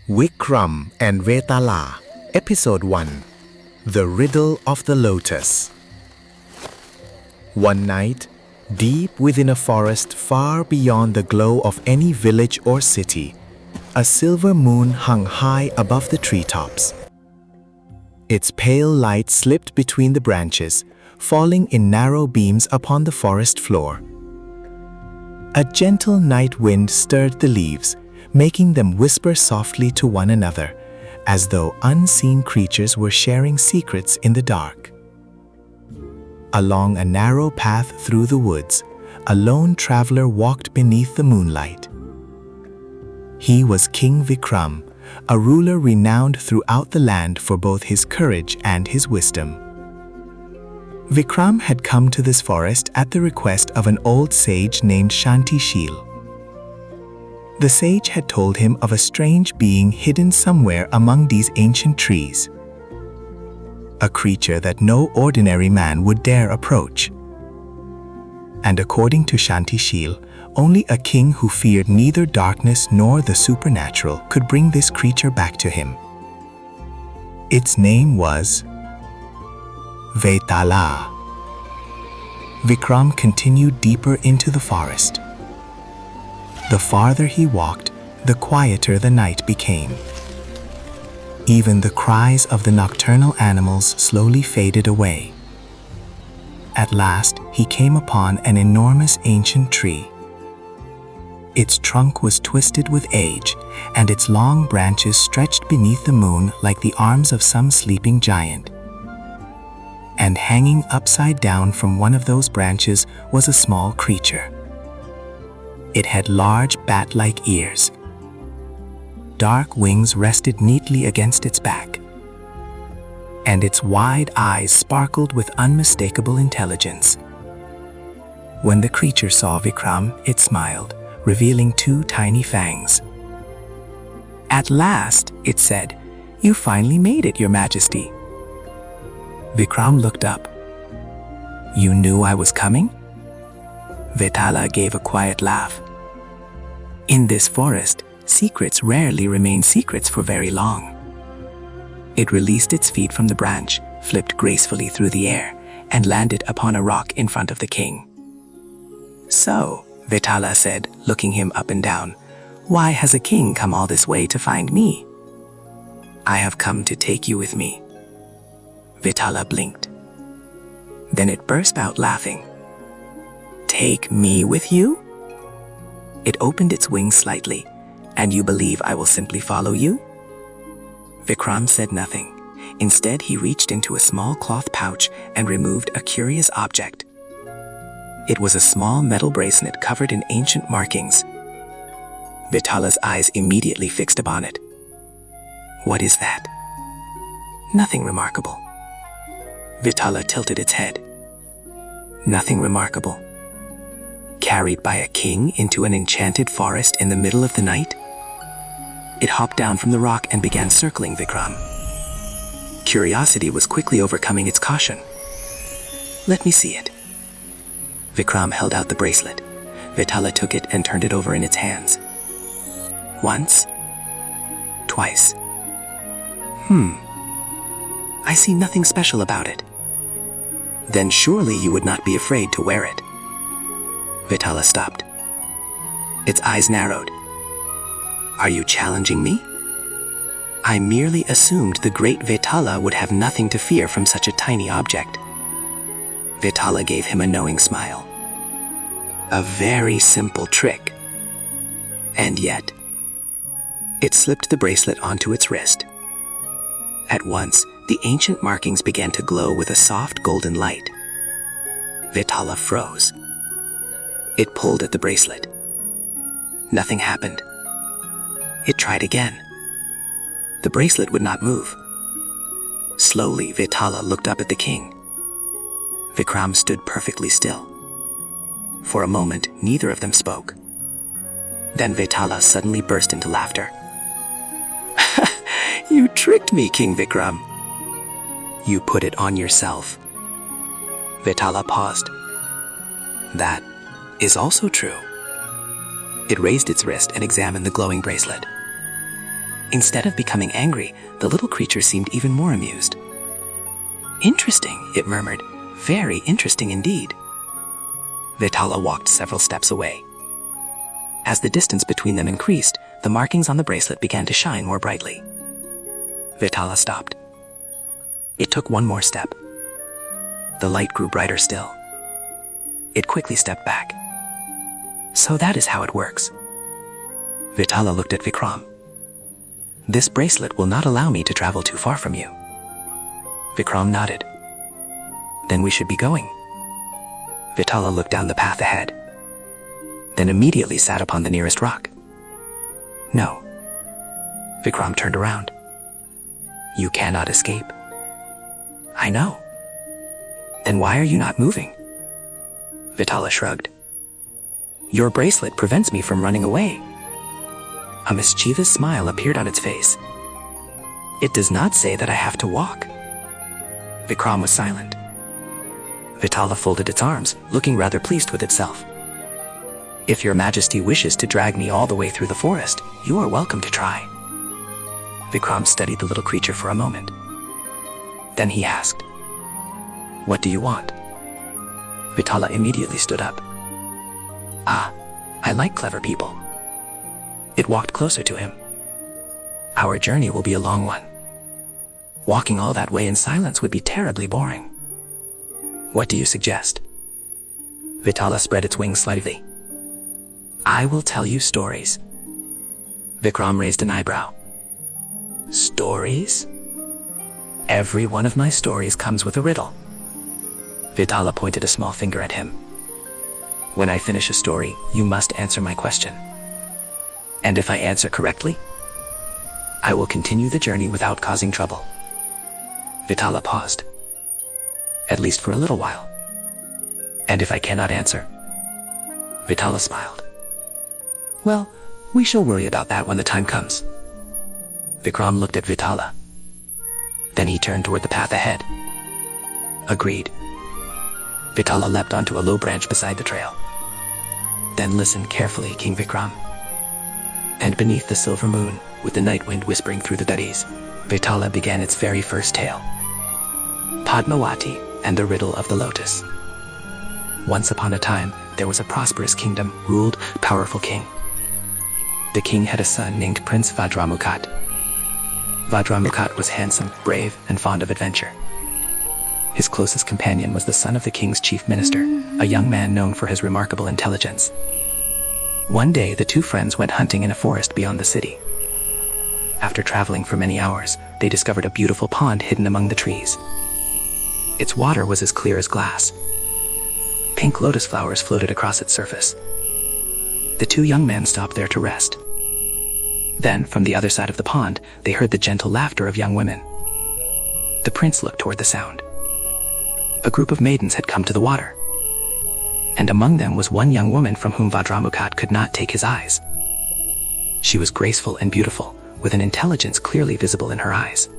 Vikram and Vetala, Episode 1 The Riddle of the Lotus. One night, deep within a forest far beyond the glow of any village or city, a silver moon hung high above the treetops. Its pale light slipped between the branches, falling in narrow beams upon the forest floor. A gentle night wind stirred the leaves, making them whisper softly to one another, as though unseen creatures were sharing secrets in the dark. Along a narrow path through the woods, a lone traveler walked beneath the moonlight. He was King Vikram, a ruler renowned throughout the land for both his courage and his wisdom. Vikram had come to this forest at the request of an old sage named Shantishil. The sage had told him of a strange being hidden somewhere among these ancient trees. A creature that no ordinary man would dare approach. And according to Shantishil, only a king who feared neither darkness nor the supernatural could bring this creature back to him. Its name was Vetala. Vikram continued deeper into the forest. The farther he walked, the quieter the night became. Even the cries of the nocturnal animals slowly faded away. At last, he came upon an enormous ancient tree. Its trunk was twisted with age, and its long branches stretched beneath the moon like the arms of some sleeping giant. And hanging upside down from one of those branches was a small creature. It had large bat-like ears. Dark wings rested neatly against its back, and its wide eyes sparkled with unmistakable intelligence. When the creature saw Vikram, it smiled, revealing two tiny fangs. "At last," it said, "you finally made it, Your Majesty." Vikram looked up. "You knew I was coming?" Vetala gave a quiet laugh. "In this forest, secrets rarely remain secrets for very long." It released its feet from the branch, flipped gracefully through the air, and landed upon a rock in front of the king. "So," Vetala said, looking him up and down, "why has a king come all this way to find me?" "I have come to take you with me." Vetala blinked. Then it burst out laughing. "Take me with you?" It opened its wings slightly. "And you believe I will simply follow you?" Vikram said nothing. Instead, he reached into a small cloth pouch and removed a curious object. It was a small metal bracelet covered in ancient markings. Vetala's eyes immediately fixed upon it. "What is that?" "Nothing remarkable." Vetala tilted its head. "Nothing remarkable. Carried by a king into an enchanted forest in the middle of the night?" It hopped down from the rock and began circling Vikram. Curiosity was quickly overcoming its caution. "Let me see it." Vikram held out the bracelet. Vetala took it and turned it over in its hands. Once. Twice. I see nothing special about it." "Then surely you would not be afraid to wear it." Vetala stopped. Its eyes narrowed. "Are you challenging me?" "I merely assumed the great Vetala would have nothing to fear from such a tiny object." Vetala gave him a knowing smile. "A very simple trick." And yet, it slipped the bracelet onto its wrist. At once, the ancient markings began to glow with a soft golden light. Vetala froze. It pulled at the bracelet. Nothing happened. It tried again. The bracelet would not move. Slowly, Vetala looked up at the king. Vikram stood perfectly still. For a moment, neither of them spoke. Then Vetala suddenly burst into laughter. "You tricked me, King Vikram." "You put it on yourself." Vetala paused. "That is also true." It raised its wrist and examined the glowing bracelet. Instead of becoming angry, the little creature seemed even more amused. "Interesting," it murmured. "Very interesting indeed." Vetala walked several steps away. As the distance between them increased, the markings on the bracelet began to shine more brightly. Vetala stopped. It took one more step. The light grew brighter still. It quickly stepped back. "So that is how it works." Vetala looked at Vikram. "This bracelet will not allow me to travel too far from you." Vikram nodded. "Then we should be going." Vetala looked down the path ahead, then immediately sat upon the nearest rock. "No." Vikram turned around. "You cannot escape." "I know." "Then why are you not moving?" Vetala shrugged. "Your bracelet prevents me from running away." A mischievous smile appeared on its face. "It does not say that I have to walk." Vikram was silent. Vetala folded its arms, looking rather pleased with itself. "If your majesty wishes to drag me all the way through the forest, you are welcome to try." Vikram studied the little creature for a moment. Then he asked, "What do you want?" Vetala immediately stood up. "Ah, I like clever people." It walked closer to him. "Our journey will be a long one. Walking all that way in silence would be terribly boring. What do you suggest?" Vetala spread its wings slightly. "I will tell you stories." Vikram raised an eyebrow. "Stories?" "Every one of my stories comes with a riddle." Vetala pointed a small finger at him. "When I finish a story, you must answer my question. And if I answer correctly, I will continue the journey without causing trouble." Vetala paused. "At least for a little while." "And if I cannot answer?" Vetala smiled. "Well, we shall worry about that when the time comes." Vikram looked at Vetala. Then he turned toward the path ahead. "Agreed." Vetala leapt onto a low branch beside the trail. "Then listen carefully, King Vikram." And beneath the silver moon, with the night wind whispering through the trees, Vetala began its very first tale. Padmavati and the Riddle of the Lotus. Once upon a time, there was a prosperous kingdom ruled by a powerful king. The king had a son named Prince Vajramukut. Vajramukut was handsome, brave, and fond of adventure. His closest companion was the son of the king's chief minister, a young man known for his remarkable intelligence. One day, the two friends went hunting in a forest beyond the city. After traveling for many hours, they discovered a beautiful pond hidden among the trees. Its water was as clear as glass. Pink lotus flowers floated across its surface. The two young men stopped there to rest. Then, from the other side of the pond, they heard the gentle laughter of young women. The prince looked toward the sound. A group of maidens had come to the water, and among them was one young woman from whom Vajramukut could not take his eyes. She was graceful and beautiful, with an intelligence clearly visible in her eyes.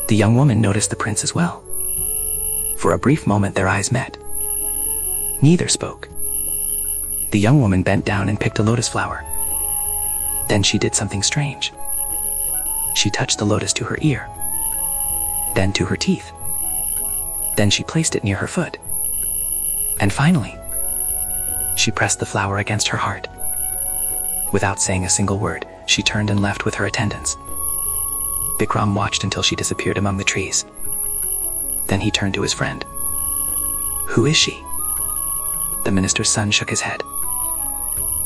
The young woman noticed the prince as well. For a brief moment their eyes met. Neither spoke. The young woman bent down and picked a lotus flower. Then she did something strange. She touched the lotus to her ear, then to her teeth. Then she placed it near her foot. And finally, she pressed the flower against her heart. Without saying a single word, she turned and left with her attendants. Vikram watched until she disappeared among the trees. Then he turned to his friend. "Who is she?" The minister's son shook his head.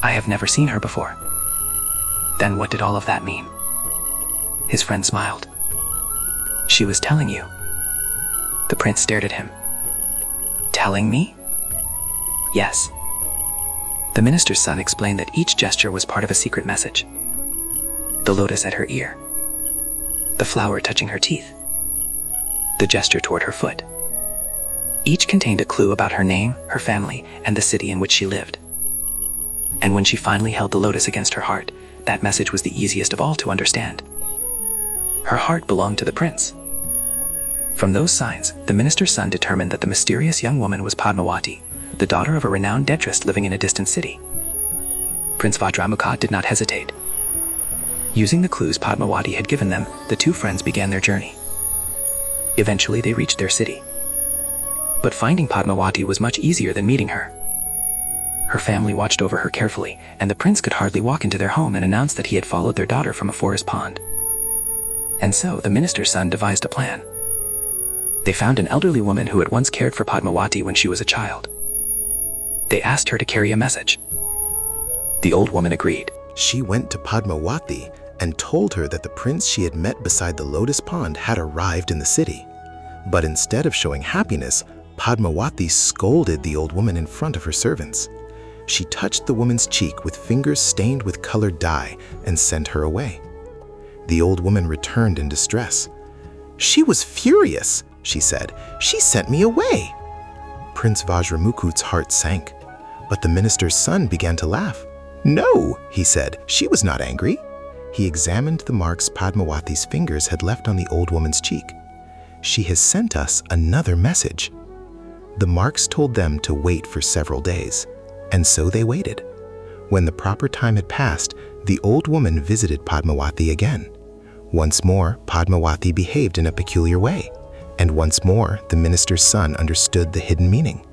"I have never seen her before." "Then what did all of that mean?" His friend smiled. "She was telling you." The prince stared at him. "Telling me?" "Yes." The minister's son explained that each gesture was part of a secret message. The lotus at her ear, the flower touching her teeth, the gesture toward her foot. Each contained a clue about her name, her family, and the city in which she lived. And when she finally held the lotus against her heart, that message was the easiest of all to understand. Her heart belonged to the prince. From those signs, the minister's son determined that the mysterious young woman was Padmavati, the daughter of a renowned dentist living in a distant city. Prince Vajramukut did not hesitate. Using the clues Padmavati had given them, the two friends began their journey. Eventually, they reached their city. But finding Padmavati was much easier than meeting her. Her family watched over her carefully, and the prince could hardly walk into their home and announce that he had followed their daughter from a forest pond. And so, the minister's son devised a plan. They found an elderly woman who had once cared for Padmavati when she was a child. They asked her to carry a message. The old woman agreed. She went to Padmavati and told her that the prince she had met beside the Lotus Pond had arrived in the city. But instead of showing happiness, Padmavati scolded the old woman in front of her servants. She touched the woman's cheek with fingers stained with colored dye and sent her away. The old woman returned in distress. "She was furious," she said. "She sent me away." Prince Vajramukut's heart sank, but the minister's son began to laugh. "No," he said, "she was not angry." He examined the marks Padmavati's fingers had left on the old woman's cheek. "She has sent us another message." The marks told them to wait for several days, and so they waited. When the proper time had passed, the old woman visited Padmavati again. Once more, Padmavati behaved in a peculiar way, and once more, the minister's son understood the hidden meaning.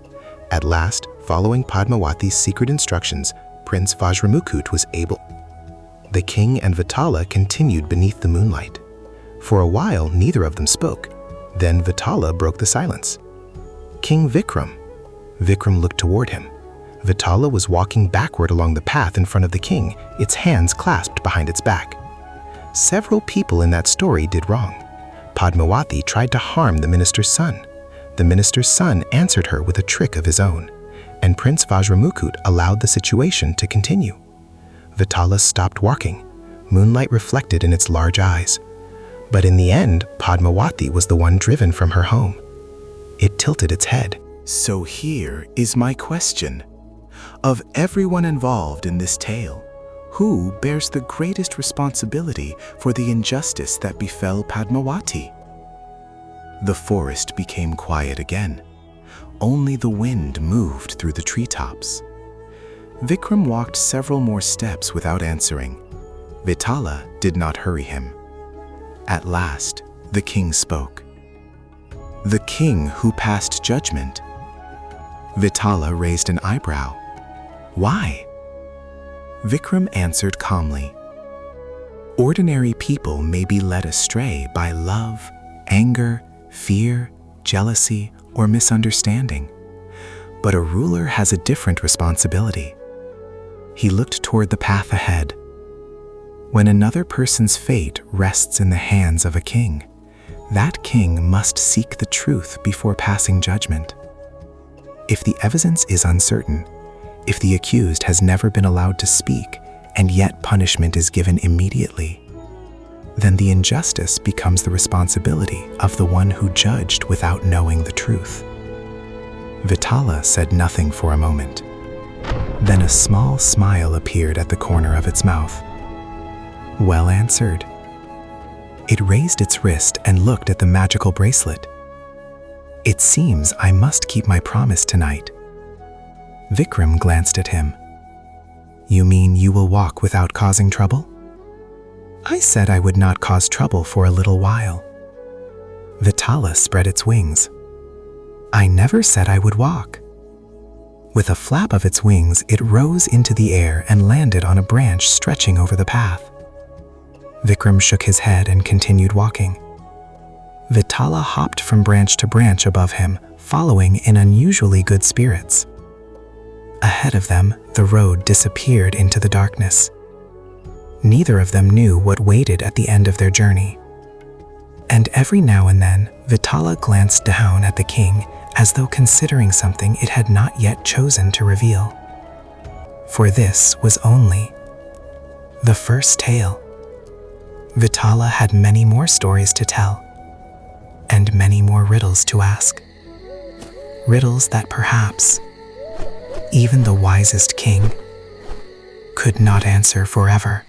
At last, following Padmavati's secret instructions, Prince Vajramukut was able. The king and Vetala continued beneath the moonlight. For a while, neither of them spoke. Then Vetala broke the silence. "King Vikram." Vikram looked toward him. Vetala was walking backward along the path in front of the king, its hands clasped behind its back. Several people in that story did wrong. Padmavati tried to harm the minister's son. The minister's son answered her with a trick of his own, and Prince Vajramukut allowed the situation to continue. Vetala stopped walking. Moonlight reflected in its large eyes. But in the end, Padmavati was the one driven from her home. It tilted its head. So here is my question. Of everyone involved in this tale, who bears the greatest responsibility for the injustice that befell Padmavati? The forest became quiet again. Only the wind moved through the treetops. Vikram walked several more steps without answering. Vetala did not hurry him. At last, the king spoke. "The king who passed judgment." Vetala raised an eyebrow. "Why?" Vikram answered calmly. "Ordinary people may be led astray by love, anger, fear, jealousy, or misunderstanding. But a ruler has a different responsibility." He looked toward the path ahead. When another person's fate rests in the hands of a king, that king must seek the truth before passing judgment. If the evidence is uncertain, if the accused has never been allowed to speak, and yet punishment is given immediately, then the injustice becomes the responsibility of the one who judged without knowing the truth. Vetala said nothing for a moment. Then a small smile appeared at the corner of its mouth. "Well answered." It raised its wrist and looked at the magical bracelet. "It seems I must keep my promise tonight." Vikram glanced at him. "You mean you will walk without causing trouble?" "I said I would not cause trouble for a little while." Vetala spread its wings. "I never said I would walk." With a flap of its wings, it rose into the air and landed on a branch stretching over the path. Vikram shook his head and continued walking. Vetala hopped from branch to branch above him, following in unusually good spirits. Ahead of them, the road disappeared into the darkness. Neither of them knew what waited at the end of their journey. And every now and then, Vetala glanced down at the king as though considering something it had not yet chosen to reveal. For this was only the first tale. Vetala had many more stories to tell, and many more riddles to ask. Riddles that perhaps even the wisest king could not answer forever.